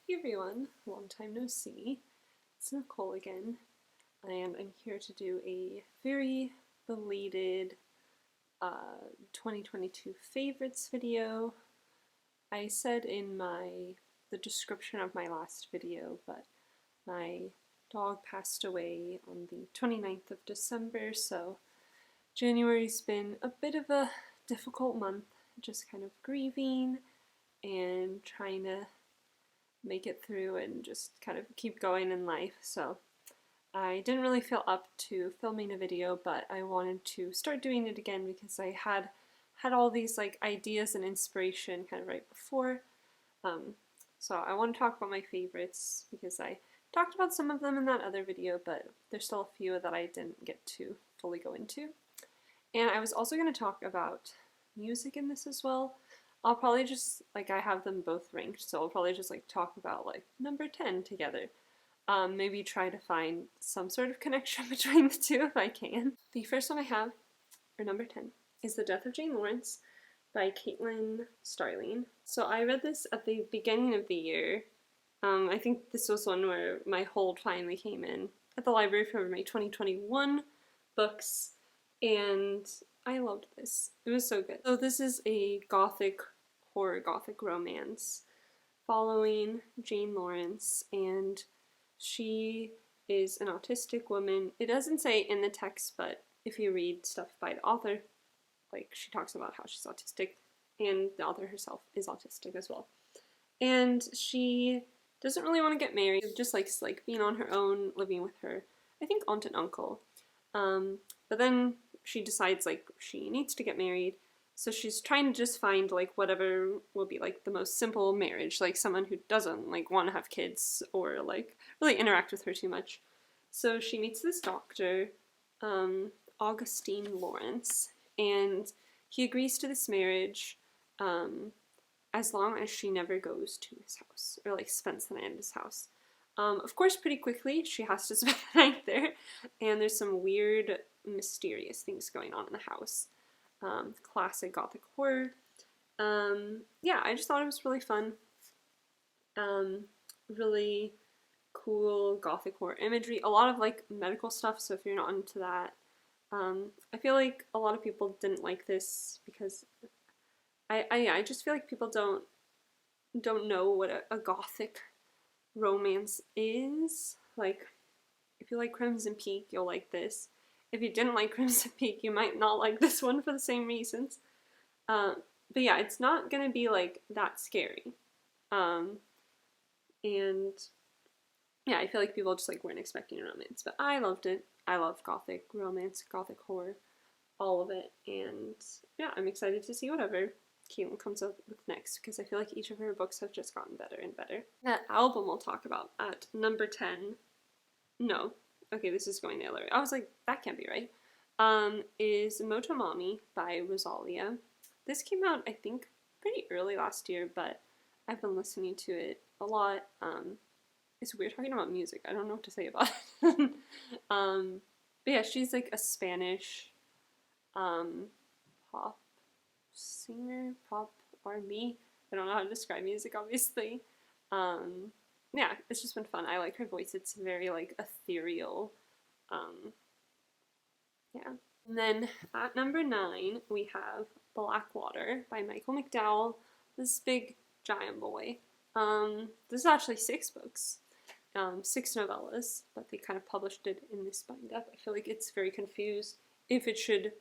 Hey everyone, long time no see. It's Nicole again, and I'm here to do a very belated 2022 favorites video. I said in the description of my last video, but my dog passed away on the 29th of December, so January's been a bit of a difficult month, just kind of grieving and trying to make it through and just kind of keep going in life. So I didn't really feel up to filming a video, but I wanted to start doing it again because I had all these like ideas and inspiration kind of right before. So I want to talk about my favorites because I talked about some of them in that other video, but there's still a few that I didn't get to fully go into. And I was also going to talk about music in this as well. I'll probably just, like, I have them both ranked, so I'll probably just, like, talk about, like, number 10 together. Maybe try to find some sort of connection between the two if I can. The first one I have, or number 10, is The Death of Jane Lawrence by Caitlin Starling. So I read this at the beginning of the year. I think this was one where my hold finally came in at the library for my 2021 books, and I loved this. It was so good. So this is a gothic horror, gothic romance following Jane Lawrence, and she is an autistic woman. It doesn't say in the text, but if you read stuff by the author, like, she talks about how she's autistic, and the author herself is autistic as well. And she doesn't really want to get married, just likes like being on her own, living with her, I think, aunt and uncle. But then she decides like she needs to get married, so she's trying to just find like whatever will be like the most simple marriage, like someone who doesn't like want to have kids or like really interact with her too much. So she meets this doctor, Augustine Lawrence, and he agrees to this marriage as long as she never goes to his house or like spends the night at his house. Of course, pretty quickly she has to spend the night there, and there's some weird, mysterious things going on in the house. Classic gothic horror. Yeah, I just thought it was really fun. Really cool gothic horror imagery. A lot of like medical stuff, so if you're not into that, I feel like a lot of people didn't like this because I just feel like people don't know what a gothic romance is. Like, if you like Crimson Peak, you'll like this. If you didn't like Crimson Peak, you might not like this one for the same reasons. But yeah, it's not gonna be like that scary. And yeah, I feel like people just like weren't expecting a romance, but I loved it. I love gothic romance, gothic horror, all of it, and yeah, I'm excited to see whatever Caitlin comes up with next, because I feel like each of her books have just gotten better and better. That album we'll talk about at number 10, no, okay, this is going the other way. I was like, that can't be right, is Motomami by Rosalia. This came out, I think, pretty early last year, but I've been listening to it a lot. It's weird talking about music. I don't know what to say about it. But yeah, she's like a Spanish pop singer, pop R&B. I don't know how to describe music, obviously. Yeah, it's just been fun. I like her voice. It's very like ethereal. Yeah. And then at number 9 we have Blackwater by Michael McDowell. This big giant boy. This is actually 6 books. 6 novellas, but they kind of published it in this bind-up. I feel like it's very confused if it should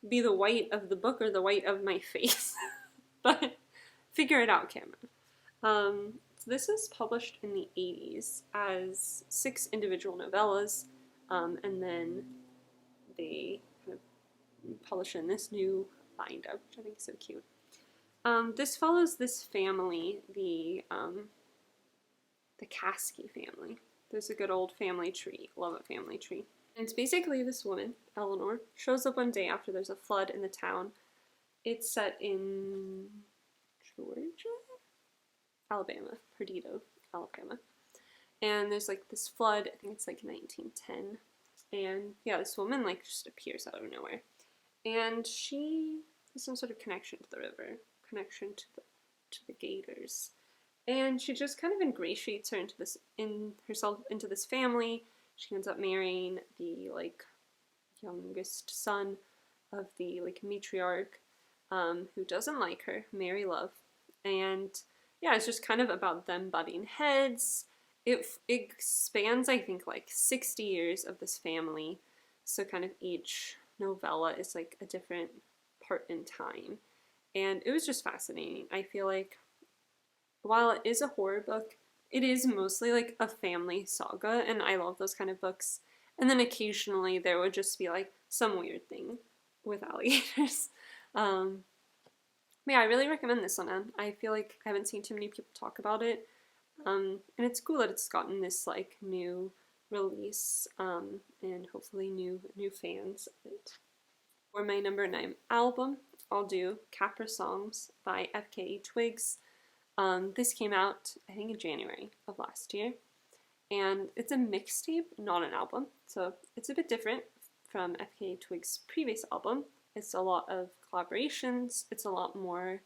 be the white of the book or the white of my face. But figure it out, Cameron. So this is published in the 80s as 6 individual novellas, and then they kind of publish in this new bind-up, which I think is so cute. This follows this family, the Caskey family. There's a good old family tree. Love a family tree. And it's basically this woman, Eleanor, shows up one day after there's a flood in the town. It's set in Georgia? Alabama. Perdido, Alabama. And there's like this flood, I think it's like 1910. And yeah, this woman like just appears out of nowhere. And she has some sort of connection to the river, connection to the gators. and she just kind of ingratiates her into this family. She ends up marrying the like youngest son of the like matriarch, who doesn't like her, Mary Love, and yeah, it's just kind of about them butting heads. It spans, I think, like 60 years of this family, so kind of each novella is like a different part in time, and it was just fascinating. I feel like while it is a horror book, it is mostly like a family saga, and I love those kind of books. And then occasionally there would just be like some weird thing with alligators. Um, yeah, I really recommend this one, Anne. I feel like I haven't seen too many people talk about it. And it's cool that it's gotten this like new release, and hopefully new fans of it. For my number 9 album, I'll do Capra Songs by FKA Twigs. This came out, I think, in January of last year, and it's a mixtape, not an album, so it's a bit different from FKA Twigs' previous album. It's a lot of collaborations, it's a lot more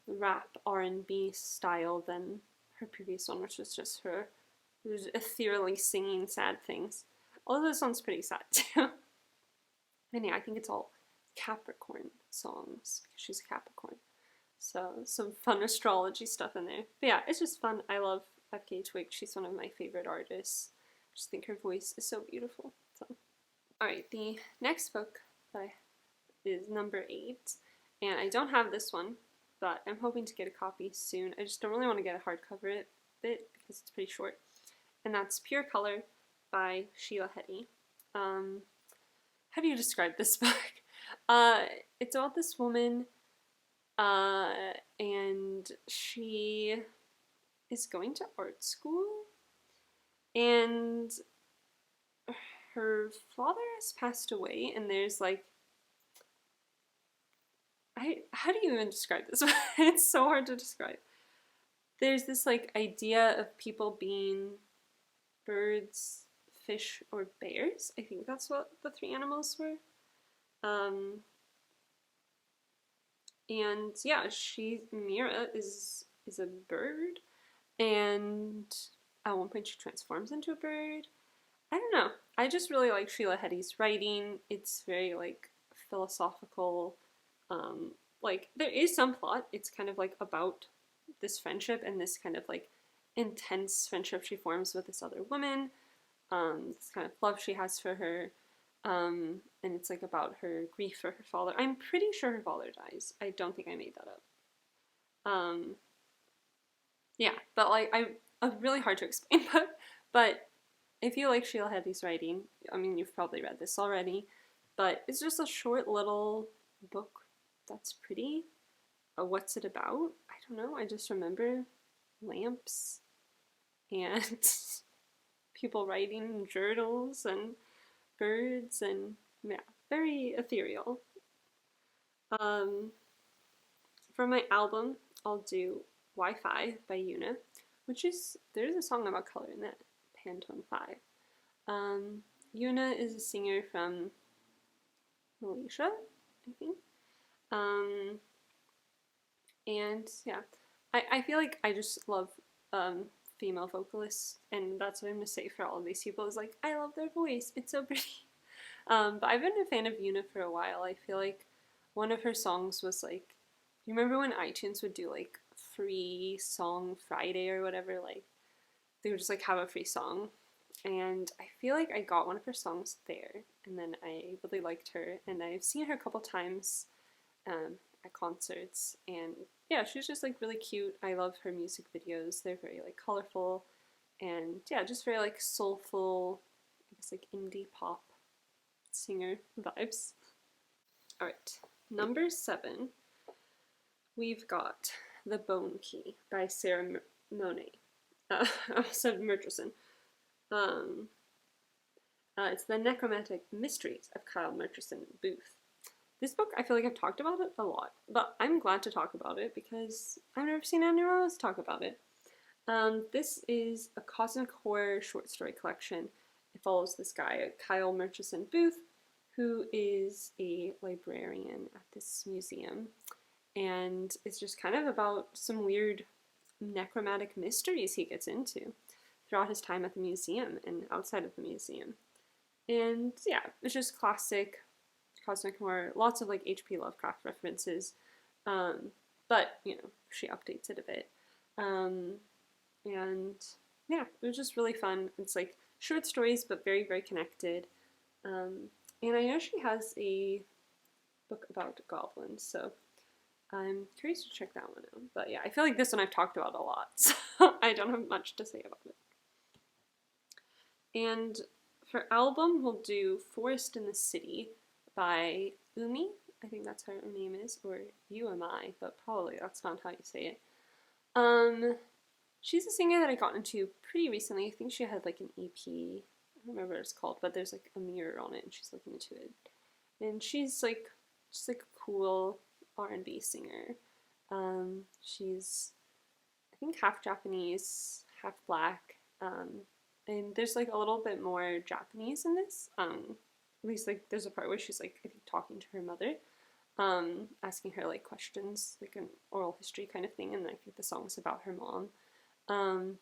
rap R&B style than her previous one, which was just her ethereally singing sad things. Although this one's pretty sad too. And yeah, I think it's all Capricorn songs, because she's a Capricorn. So some fun astrology stuff in there. But yeah, it's just fun. I love FKA Twigs. She's one of my favorite artists. I just think her voice is so beautiful. So, alright, the next book is number 8. And I don't have this one, but I'm hoping to get a copy soon. I just don't really want to get a hardcover bit because it's pretty short. And that's Pure Color by Sheila Heti. How do you describe this book? It's about this woman, and she is going to art school, and her father has passed away, and there's like, how do you even describe this? It's so hard to describe. There's this like idea of people being birds, fish, or bears. I think that's what the 3 animals were. And yeah, Mira is a bird, and at one point she transforms into a bird. I don't know. I just really like Sheila Heti's writing. It's very like philosophical. Like there is some plot. It's kind of like about this friendship and this kind of like intense friendship she forms with this other woman. This kind of love she has for her. And it's like about her grief for her father. I'm pretty sure her father dies. I don't think I made that up. Yeah, but like really hard to explain. But if you like Sheila Heti's writing, I mean you've probably read this already, but it's just a short little book that's pretty. What's it about? I don't know. I just remember lamps and people writing journals and birds, and yeah, very ethereal. For my album, I'll do Wi-Fi by Yuna, which is, there's a song about color in that, Pantone 5. Yuna is a singer from Malaysia, I think. And yeah, I feel like I just love female vocalists, and that's what I'm gonna say for all of these people is like, I love their voice, it's so pretty. But I've been a fan of Yuna for a while. I feel like one of her songs was like, you remember when iTunes would do like free song Friday or whatever, like they would just like have a free song, and I feel like I got one of her songs there, and then I really liked her, and I've seen her a couple times at concerts, and yeah, she's just like really cute. I love her music videos. They're very like colorful, and yeah, just very like soulful, I guess like indie pop singer vibes. Alright, number 7, we've got The Bone Key by Sarah Monet. I said Murchison. It's The Necromantic Mysteries of Kyle Murchison Booth. This book, I feel like I've talked about it a lot, but I'm glad to talk about it because I've never seen anyone else talk about it. This is a cosmic horror short story collection. It follows this guy, Kyle Murchison Booth, who is a librarian at this museum, and it's just kind of about some weird necromantic mysteries he gets into throughout his time at the museum and outside of the museum. And yeah, it's just classic cosmic horror, lots of like H.P. Lovecraft references, but you know, she updates it a bit. And yeah, it was just really fun. It's like short stories, but very, very connected. And I know she has a book about goblins, so I'm curious to check that one out. But yeah, I feel like this one I've talked about a lot, so I don't have much to say about it. And for album, we'll do Forest in the City by Umi. I think that's how her name is, or UMI, but probably that's not how you say it. She's a singer that I got into pretty recently. I think she had like an EP. I don't remember what it's called, but there's like a mirror on it and she's looking into it. And she's like just like a cool R&B singer. She's I think half Japanese, half black. And there's like a little bit more Japanese in this. At least like there's a part where she's like I think talking to her mother, asking her like questions, like an oral history kind of thing, and I think the song's about her mom. And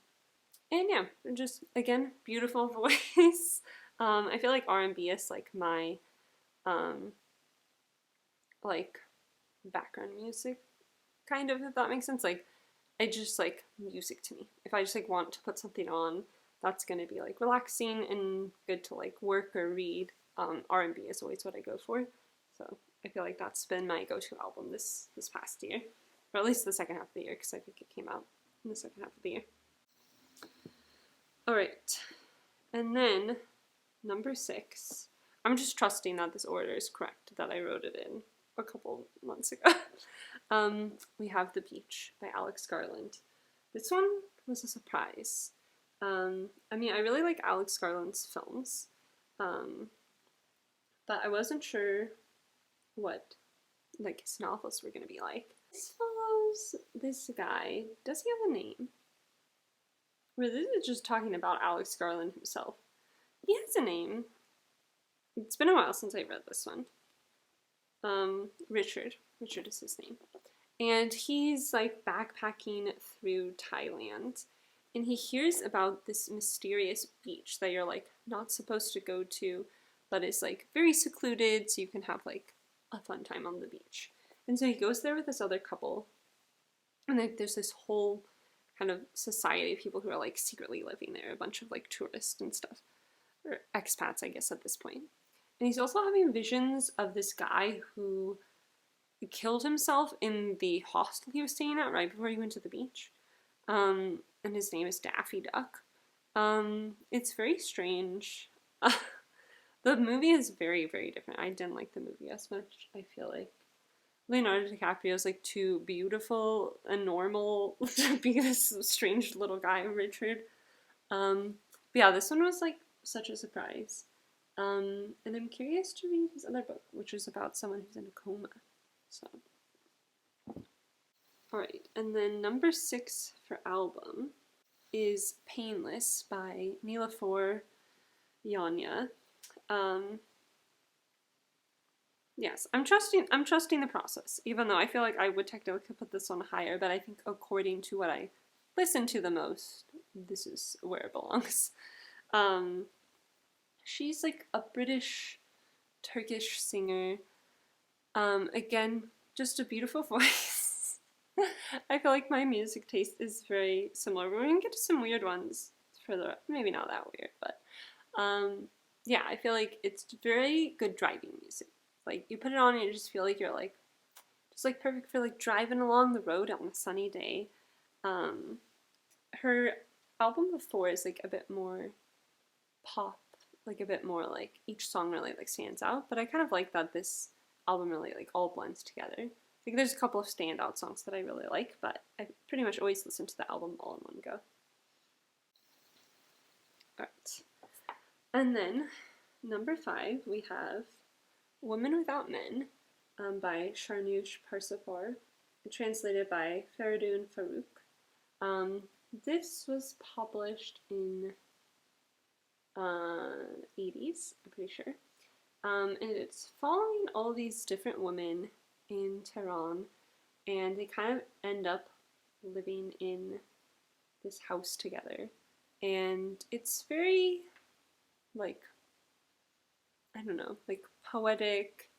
yeah, just again, beautiful voice. I feel like R&B is like my like background music kind of, if that makes sense. Like I just like music to me. If I just like want to put something on that's gonna be like relaxing and good to like work or read, R&B is always what I go for. So I feel like that's been my go-to album this past year, or at least the second half of the year, because I think it came out in the second half of the year. Alright, and then number 6. I'm just trusting that this order is correct, that I wrote it in a couple months ago. We have The Beach by Alex Garland. This one was a surprise. I mean, I really like Alex Garland's films, but I wasn't sure what like his novels were going to be like. This follows this guy. Does he have a name? Or this is just talking about Alex Garland himself. He has a name. It's been a while since I read this one. Richard. Richard is his name. And he's like backpacking through Thailand. And he hears about this mysterious beach that you're like not supposed to go to, but it's like very secluded, so you can have like a fun time on the beach. And so he goes there with this other couple. And like there's this whole kind of society of people who are like secretly living there, a bunch of like tourists and stuff. Or expats, I guess, at this point. And he's also having visions of this guy who killed himself in the hostel he was staying at right before he went to the beach. And his name is Daffy Duck. It's very strange. The movie is very, very different. I didn't like the movie as much. I feel like Leonardo DiCaprio is like too beautiful and normal to be this strange little guy, Richard. But yeah, this one was like such a surprise. And I'm curious to read his other book, which is about someone who's in a coma. So, alright, and then number 6 for album is Painless by Nilafor Yanya. Yes, I'm trusting the process, even though I feel like I would technically put this one higher, but I think according to what I listen to the most, this is where it belongs. She's like a British Turkish singer. Again, just a beautiful voice. I feel like my music taste is very similar. We're gonna get to some weird ones further up. Maybe not that weird, but yeah, I feel like it's very good driving music. Like you put it on and you just feel like you're like just like perfect for like driving along the road on a sunny day. Her album before is like a bit more pop, like a bit more like each song really like stands out, but I kind of like that this album really like all blends together. Like there's a couple of standout songs that I really like, but I pretty much always listen to the album all in one go. Alright. And then number 5 we have Women Without Men by Sharnoosh Parsapar, translated by Faridun Farouk. This was published in 80s, I'm pretty sure. And it's following all these different women in Tehran, and they kind of end up living in this house together. And it's very, like, I don't know, like poetic.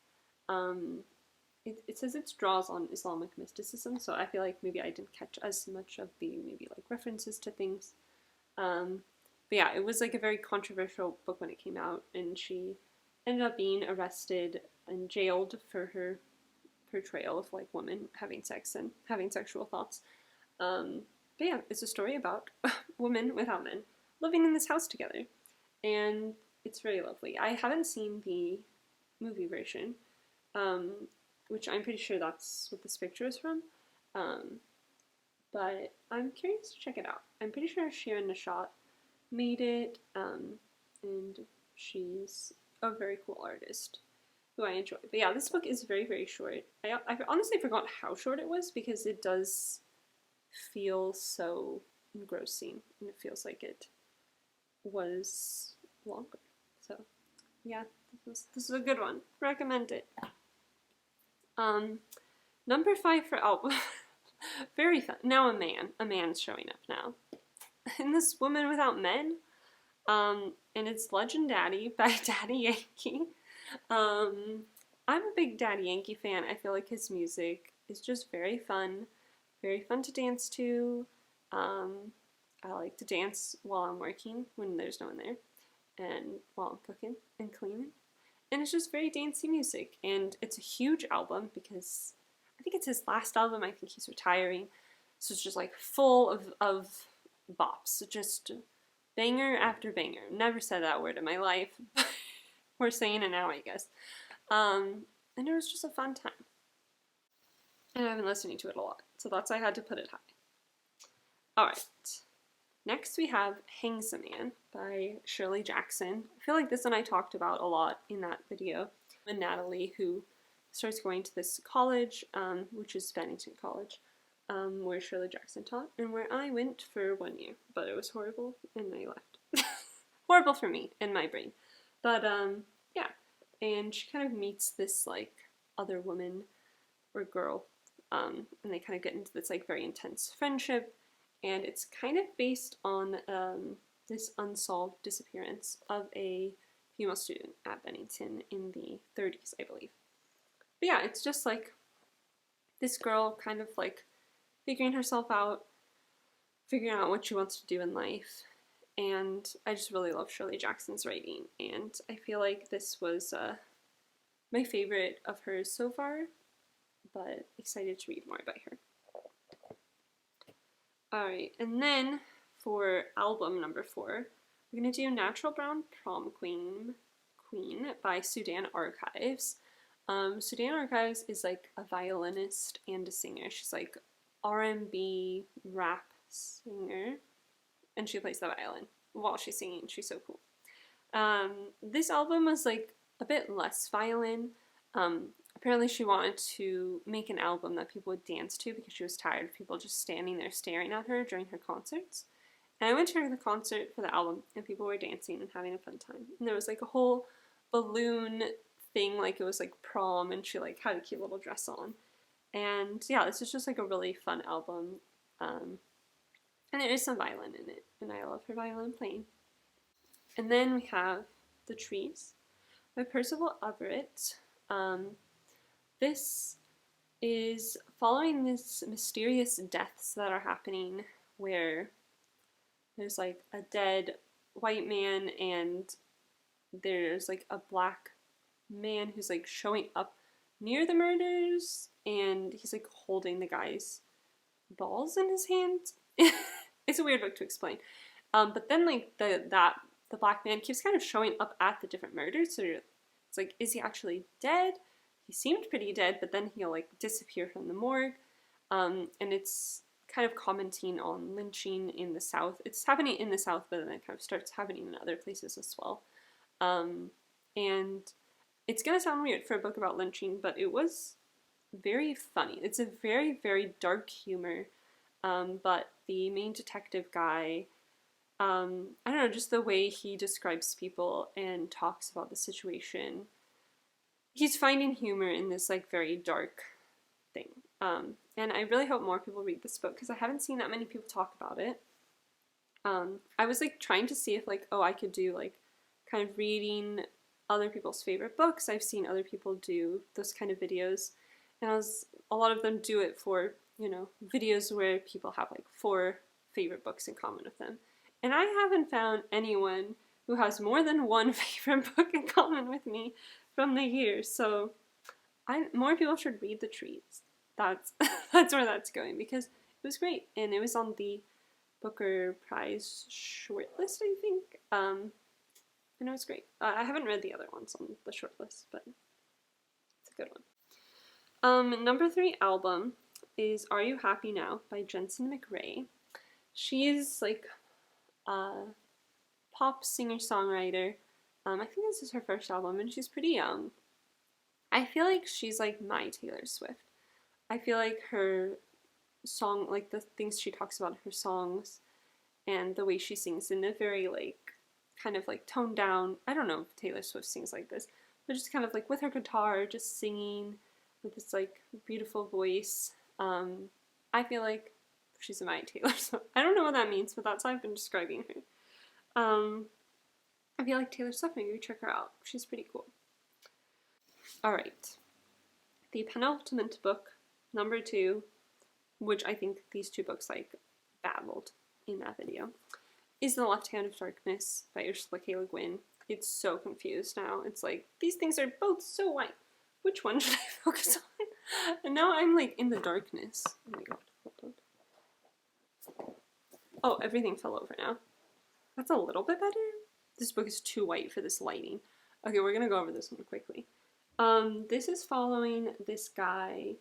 It says it draws on Islamic mysticism, so I feel like maybe I didn't catch as much of the maybe like references to things. But yeah, it was like a very controversial book when it came out, and she ended up being arrested and jailed for her portrayal of like women having sex and having sexual thoughts. But yeah, it's a story about women without men living in this house together, and it's very lovely. I haven't seen the movie version, um, which I'm pretty sure that's what this picture is from. Um, but I'm curious to check it out. I'm pretty sure Shirin Neshat made it, and she's a very cool artist who I enjoy. But yeah, this book is very, very short. I honestly forgot how short it was because it does feel so engrossing, and it feels like it was longer. So yeah, this is a good one. Recommend it. Number 5 for album. Very fun. Now a man's showing up now. And this Woman Without Men, and it's Legend Daddy by Daddy Yankee. I'm a big Daddy Yankee fan. I feel like his music is just very fun to dance to. I like to dance while I'm working when there's no one there, and while I'm cooking and cleaning. And it's just very dancey music, and it's a huge album because I think it's his last album. I think he's retiring, so it's just like full of bops, just banger after banger. Never said that word in my life. We're saying it now, I guess. And it was just a fun time. And I've been listening to it a lot, so that's why I had to put it high. Alright. Next we have Hangs a Man by Shirley Jackson. I feel like this one I talked about a lot in that video. And Natalie, who starts going to this college, which is Bennington College, where Shirley Jackson taught, and where I went for 1 year, but it was horrible, and I left. Horrible for me and my brain. But, yeah. And she kind of meets this, like, other woman or girl, and they kind of get into this, like, very intense friendship, and it's kind of based on, this unsolved disappearance of a female student at Bennington in the 30s, I believe. But yeah, it's just, like, this girl kind of, like, figuring herself out, figuring out what she wants to do in life, and I just really love Shirley Jackson's writing, and I feel like this was my favorite of hers so far, but excited to read more by her. Alright, and then for album number 4, we're going to do Natural Brown Prom Queen by Sudan Archives. Sudan Archives is like a violinist and a singer. She's like R&B rap singer, and she plays the violin while she's singing. She's so cool. This album was like a bit less violin. Apparently she wanted to make an album that people would dance to because she was tired of people just standing there staring at her during her concerts. And I went to the concert for the album, and people were dancing and having a fun time. And there was like a whole balloon thing, like it was like prom, and she like had a cute little dress on. And yeah, this is just like a really fun album. And there is some violin in it, and I love her violin playing. And then we have The Trees by Percival Everett. This is following this mysterious deaths that are happening where there's like a dead white man and there's like a black man who's like showing up near the murders, and he's like holding the guy's balls in his hands. It's a weird book to explain. But then like the black man keeps kind of showing up at the different murders, so it's like, is he actually dead? He seemed pretty dead, but then he'll like disappear from the morgue. And it's kind of commenting on lynching in the South. It's happening in the South, but then it kind of starts happening in other places as well. And it's gonna sound weird for a book about lynching, but it was very funny. It's a very, very dark humor, but the main detective guy, I don't know, just the way he describes people and talks about the situation, he's finding humor in this like very dark thing, And I really hope more people read this book because I haven't seen that many people talk about it. I was like trying to see if like, oh, I could do like kind of reading other people's favorite books. I've seen other people do those kind of videos, and a lot of them do it for, you know, videos where people have like 4 favorite books in common with them. And I haven't found anyone who has more than one favorite book in common with me from the year. So more people should read The Treats. That's that's where that's going, because it was great and it was on the Booker Prize shortlist, I think. And it was great. I haven't read the other ones on the shortlist, but it's a good one. Number 3 album is Are You Happy Now by Jensen McRae. She's like a pop singer-songwriter. I think this is her first album, and she's pretty young. I feel like she's like my Taylor Swift. I feel like her song, like the things she talks about in her songs and the way she sings in a very like kind of like toned down, I don't know if Taylor Swift sings like this, but just kind of like with her guitar, just singing with this like beautiful voice. I feel like she's a my Taylor Swift. I don't know what that means, but that's how I've been describing her. I feel like Taylor Swift, maybe check her out. She's pretty cool. Alright. The penultimate book, number 2, which I think these 2 books like battled in that video, is The Left Hand of Darkness by Ursula K. Le Guin. It's so confused now. It's like, these things are both so white. Which one should I focus on? And now I'm like in the darkness. Oh my god, hold on. Oh, everything fell over now. That's a little bit better. This book is too white for this lighting. Okay, we're gonna go over this one quickly. This is following this guy.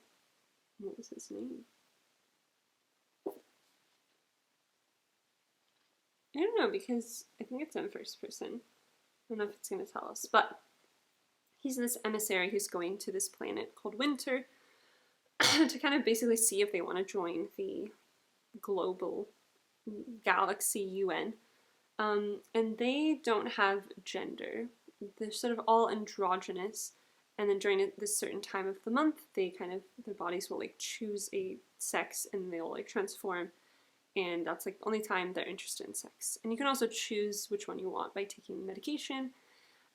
What was his name? I don't know, because I think it's in first person. I don't know if it's going to tell us, but he's this emissary who's going to this planet called Winter to kind of basically see if they want to join the global galaxy UN. And they don't have gender. They're sort of all androgynous, and then during this certain time of the month, they kind of, their bodies will like choose a sex and they'll like transform. And that's like the only time they're interested in sex. And you can also choose which one you want by taking medication.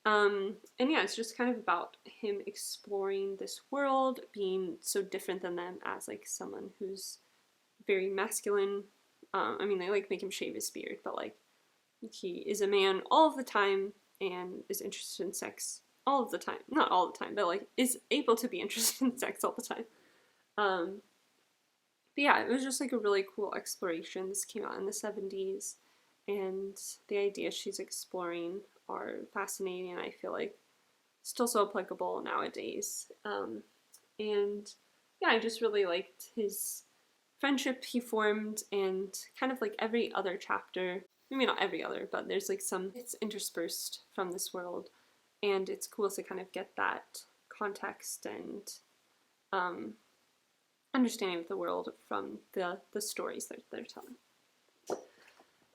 And yeah, it's just kind of about him exploring this world, being so different than them as like someone who's very masculine. I mean, they like make him shave his beard, but like he is a man all of the time and is interested in sex all of the time. Not all the time, but like is able to be interested in sex all the time. But yeah, it was just like a really cool exploration. This came out in the 70s, and the ideas she's exploring are fascinating, and I feel like still so applicable nowadays. And yeah, I just really liked his friendship he formed, and kind of like every other chapter, maybe not every other, but there's like some, it's interspersed from this world, and it's cool to kind of get that context and understanding of the world from the stories that they're telling.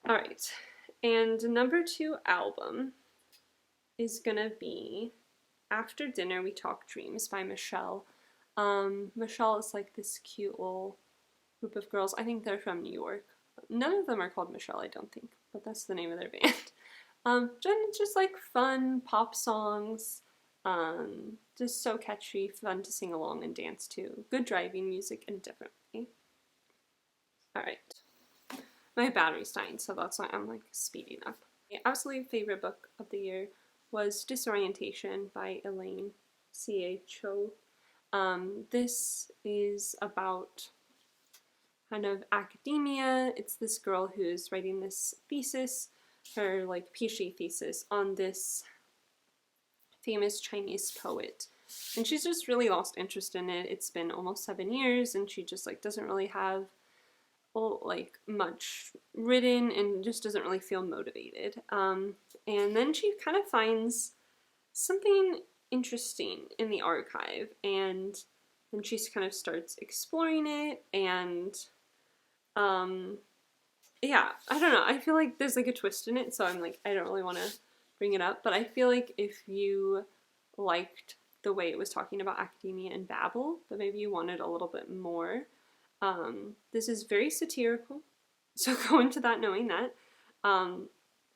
Alright, and number 2 album is gonna be After Dinner We Talk Dreams by Michelle. Michelle is like this cute little group of girls. I think they're from New York. None of them are called Michelle, I don't think, but that's the name of their band. Just like fun pop songs. Just so catchy, fun to sing along and dance to. Good driving music in a different way. Alright. My battery's dying, so that's why I'm like speeding up. My absolute favorite book of the year was Disorientation by Elaine Cho. This is about kind of academia. It's this girl who's writing this thesis, her like PhD thesis on this famous Chinese poet, and she's just really lost interest in it. It's been almost 7 years, and she just like doesn't really have like much written and just doesn't really feel motivated. And then she kind of finds something interesting in the archive, and then she kind of starts exploring it, and yeah, I don't know, I feel like there's like a twist in it, so I'm like, I don't really want to bring it up, but I feel like if you liked the way it was talking about academia and Babel, but maybe you wanted a little bit more. This is very satirical, so go into that knowing that.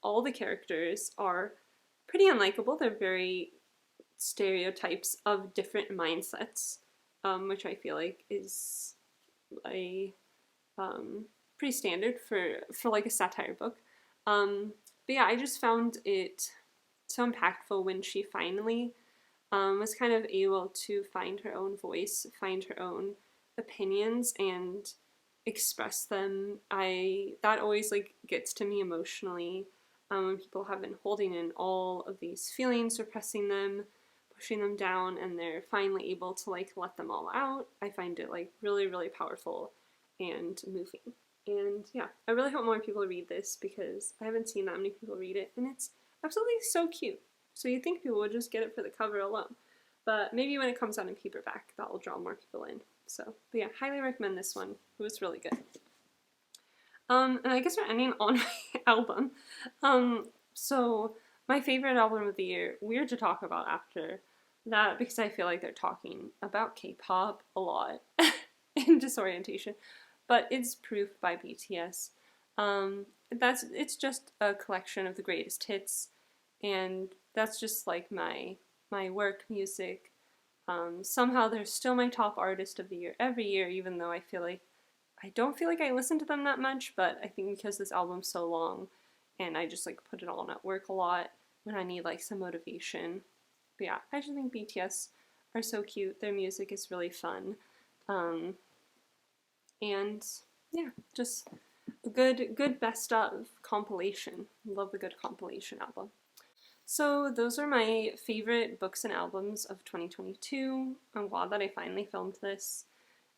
All the characters are pretty unlikable. They're very stereotypes of different mindsets, which I feel like is a pretty standard for like a satire book. But yeah, I just found it so impactful when she finally was kind of able to find her own voice, find her own opinions, and express them. That always like gets to me emotionally, when people have been holding in all of these feelings, repressing them, pushing them down, and they're finally able to like let them all out. I find it like really, really powerful and moving. And yeah, I really hope more people read this because I haven't seen that many people read it, and it's absolutely so cute. So you'd think people would just get it for the cover alone. But maybe when it comes out in paperback, that will draw more people in. So, but yeah, highly recommend this one. It was really good. And I guess we're ending on my album. So my favorite album of the year, weird to talk about after that because I feel like they're talking about K-pop a lot in Disorientation, but it's Proof by BTS. It's just a collection of the greatest hits, and that's just like my work music. Somehow they're still my top artist of the year every year, even though I don't feel like I listen to them that much, but I think because this album's so long and I just like put it on at work a lot when I need like some motivation. But yeah, I just think BTS are so cute. Their music is really fun. And yeah, just a good best of compilation. Love the good compilation album. So those are my favorite books and albums of 2022. I'm glad that I finally filmed this,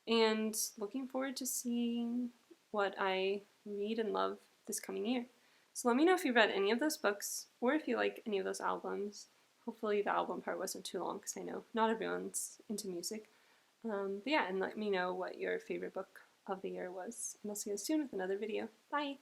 and looking forward to seeing what I read and love this coming year. So let me know if you read any of those books, or if you like any of those albums. Hopefully the album part wasn't too long, because I know not everyone's into music. But yeah, and let me know what your favorite book of the year was. And I'll see you soon with another video. Bye!